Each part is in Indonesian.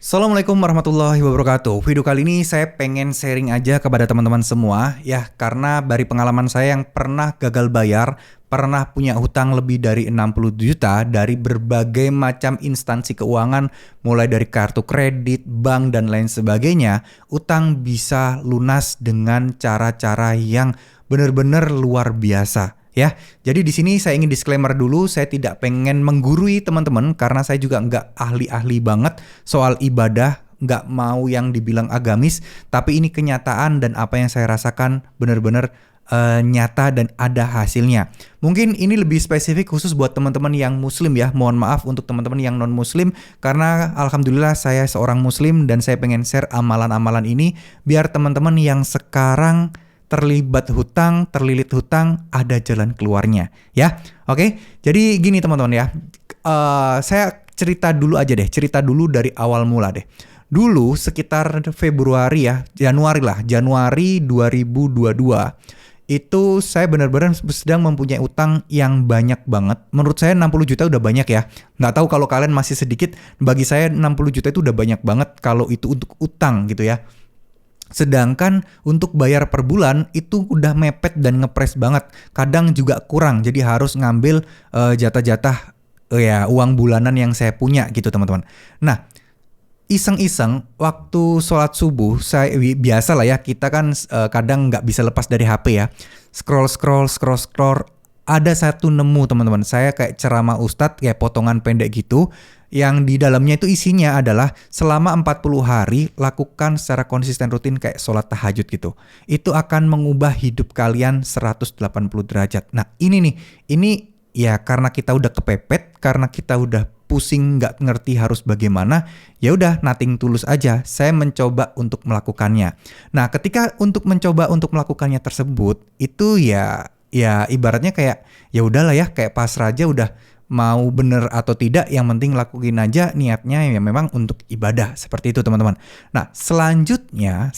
Assalamualaikum warahmatullahi wabarakatuh. Video kali ini saya pengen sharing aja kepada teman-teman semua ya, karena dari pengalaman saya yang pernah gagal bayar, pernah punya hutang lebih dari 60 juta dari berbagai macam instansi keuangan, mulai dari kartu kredit, bank dan lain sebagainya. Utang bisa lunas dengan cara-cara yang benar-benar luar biasa. Ya, jadi di sini saya ingin disclaimer dulu, saya tidak pengen menggurui teman-teman karena saya juga nggak ahli-ahli banget soal ibadah, nggak mau yang dibilang agamis, tapi ini kenyataan dan apa yang saya rasakan benar-benar nyata dan ada hasilnya. Mungkin ini lebih spesifik khusus buat teman-teman yang muslim ya, mohon maaf untuk teman-teman yang non-muslim karena alhamdulillah saya seorang muslim dan saya pengen share amalan-amalan ini biar teman-teman yang sekarang terlibat hutang, terlilit hutang, ada jalan keluarnya, ya. Oke, jadi gini teman-teman ya, saya cerita dulu aja deh, cerita dulu dari awal mula deh. Dulu sekitar Februari ya, Januari 2022, itu saya benar-benar sedang mempunyai utang yang banyak banget. Menurut saya 60 juta udah banyak ya. Nggak tahu kalau kalian masih sedikit, bagi saya 60 juta itu udah banyak banget kalau itu untuk utang gitu ya. Sedangkan untuk bayar per bulan itu udah mepet dan ngepres banget. Kadang juga kurang, jadi harus ngambil jatah-jatah ya uang bulanan yang saya punya gitu teman-teman. Nah, iseng-iseng waktu sholat subuh, saya biasa lah ya, kita kan kadang nggak bisa lepas dari HP ya. Scroll. Ada satu nemu teman-teman, saya kayak ceramah ustadz kayak potongan pendek gitu, yang di dalamnya itu isinya adalah selama 40 hari lakukan secara konsisten rutin kayak sholat tahajud gitu. Itu akan mengubah hidup kalian 180 derajat. Nah ini ya karena kita udah kepepet, karena kita udah pusing nggak ngerti harus bagaimana, ya udah nothing tulus aja. Saya mencoba untuk melakukannya. Nah ketika untuk mencoba untuk melakukannya tersebut, itu ya ibaratnya kayak ya udahlah ya, kayak pasrah aja udah. Mau bener atau tidak, yang penting lakuin aja, niatnya ya memang untuk ibadah, seperti itu teman-teman. Nah selanjutnya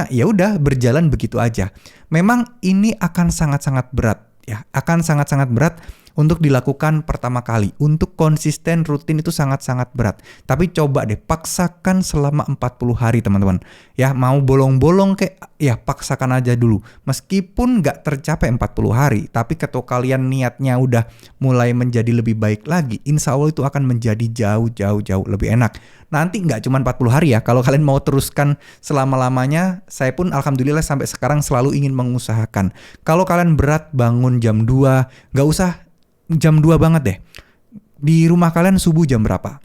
ya udah berjalan begitu aja. Memang ini akan sangat-sangat berat ya, akan sangat-sangat berat untuk dilakukan pertama kali. Untuk konsisten rutin itu sangat-sangat berat. Tapi coba deh paksakan selama 40 hari teman-teman. Ya mau bolong-bolong kayak ya paksakan aja dulu. Meskipun nggak tercapai 40 hari, tapi ketika kalian niatnya udah mulai menjadi lebih baik lagi, insya Allah itu akan menjadi jauh lebih enak. Nanti nggak cuma 40 hari ya, kalau kalian mau teruskan selama-lamanya, saya pun alhamdulillah sampai sekarang selalu ingin mengusahakan. Kalau kalian berat bangun jam 2, nggak usah jam 2 banget deh. Di rumah kalian subuh jam berapa?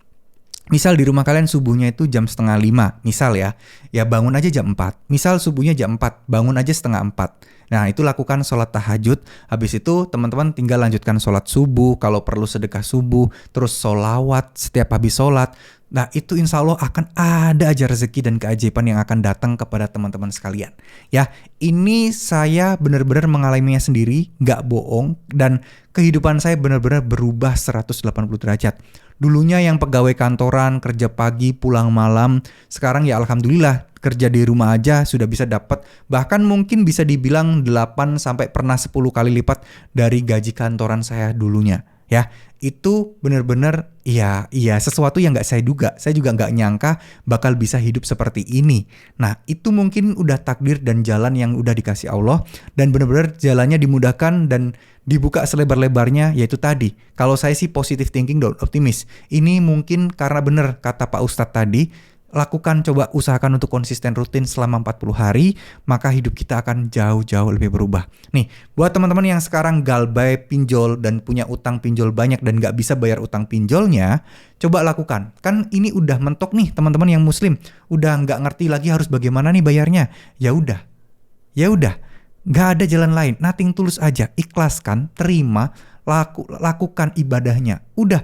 Misal di rumah kalian subuhnya itu jam setengah 5, misal ya bangun aja jam 4. Misal subuhnya jam 4, bangun aja setengah 4. Nah itu lakukan sholat tahajud, habis itu teman-teman tinggal lanjutkan sholat subuh, kalau perlu sedekah subuh, terus sholawat setiap habis sholat. Nah itu insya Allah akan ada aja rezeki dan keajaiban yang akan datang kepada teman-teman sekalian. Ya ini saya benar-benar mengalaminya sendiri, gak bohong, dan kehidupan saya benar-benar berubah 180 derajat. Dulunya yang pegawai kantoran, kerja pagi, pulang malam, sekarang ya alhamdulillah kerja di rumah aja sudah bisa dapat, bahkan mungkin bisa dibilang 8 sampai pernah 10 kali lipat dari gaji kantoran saya dulunya. Ya, itu benar-benar iya sesuatu yang nggak saya duga. Saya juga nggak nyangka bakal bisa hidup seperti ini. Nah, itu mungkin udah takdir dan jalan yang udah dikasih Allah, dan benar-benar jalannya dimudahkan dan dibuka selebar-lebarnya, yaitu tadi. Kalau saya sih positive thinking dan optimis. Ini mungkin karena benar kata Pak Ustadz tadi, lakukan, coba usahakan untuk konsisten rutin selama 40 hari, maka hidup kita akan jauh lebih berubah. Nih, buat teman-teman yang sekarang galbay pinjol dan punya utang pinjol banyak dan gak bisa bayar utang pinjolnya, coba lakukan. Kan ini udah mentok nih teman-teman yang muslim, udah gak ngerti lagi harus bagaimana nih bayarnya. Ya udah, gak ada jalan lain, nothing tulus aja, ikhlaskan, terima, lakukan ibadahnya. Udah,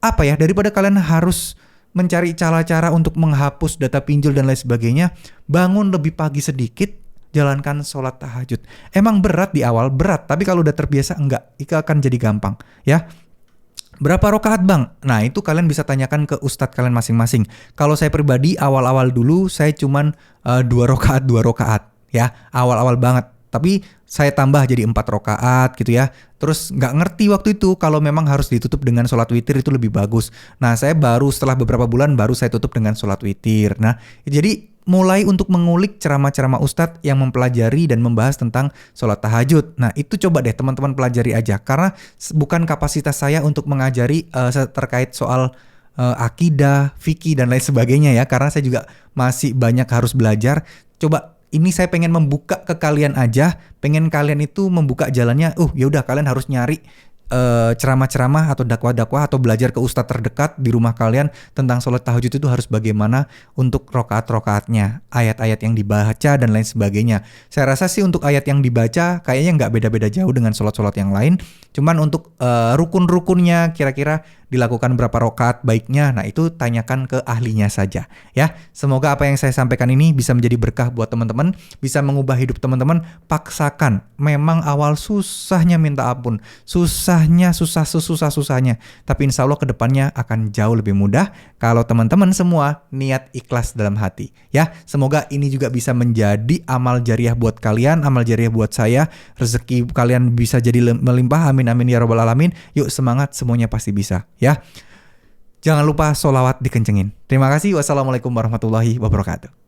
apa ya, daripada kalian harus mencari cara-cara untuk menghapus data pinjol dan lain sebagainya, bangun lebih pagi sedikit, jalankan sholat tahajud. Emang berat di awal, berat, tapi kalau udah terbiasa enggak, itu akan jadi gampang ya. Berapa rakaat bang? Nah itu kalian bisa tanyakan ke ustadz kalian masing-masing. Kalau saya pribadi awal-awal dulu saya cuman 2 rakaat ya, awal-awal banget. tapi saya tambah jadi 4 rakaat gitu ya. Terus nggak ngerti waktu itu kalau memang harus ditutup dengan sholat witir itu lebih bagus. Nah, saya baru setelah beberapa bulan baru saya tutup dengan sholat witir. Nah, jadi mulai untuk mengulik ceramah-ceramah Ustadz yang mempelajari dan membahas tentang sholat tahajud. Nah, itu coba deh teman-teman pelajari aja. Karena bukan kapasitas saya untuk mengajari terkait soal akidah, fikih, dan lain sebagainya ya. Karena saya juga masih banyak harus belajar. Coba ini saya pengen membuka ke kalian aja, pengen kalian itu membuka jalannya. Ya udah kalian harus nyari ceramah-ceramah atau dakwah-dakwah atau belajar ke ustadz terdekat di rumah kalian tentang sholat tahajud itu harus bagaimana untuk rokaat-rokaatnya, ayat-ayat yang dibaca dan lain sebagainya. Saya rasa sih untuk ayat yang dibaca kayaknya nggak beda-beda jauh dengan sholat-sholat yang lain. Cuman untuk rukun-rukunnya kira-kira dilakukan berapa rokaat baiknya, nah itu tanyakan ke ahlinya saja ya. Semoga apa yang saya sampaikan ini bisa menjadi berkah buat teman-teman, bisa mengubah hidup teman-teman. Paksakan, memang awal susahnya minta ampun, susahnya susah-susahnya, tapi insya Allah kedepannya akan jauh lebih mudah kalau teman-teman semua niat ikhlas dalam hati ya. Semoga ini juga bisa menjadi amal jariah buat kalian, amal jariah buat saya, rezeki kalian bisa jadi melimpah, amin amin ya robbal alamin. Yuk semangat, semuanya pasti bisa ya. Jangan lupa sholawat dikencengin. Terima kasih. Wassalamualaikum warahmatullahi wabarakatuh.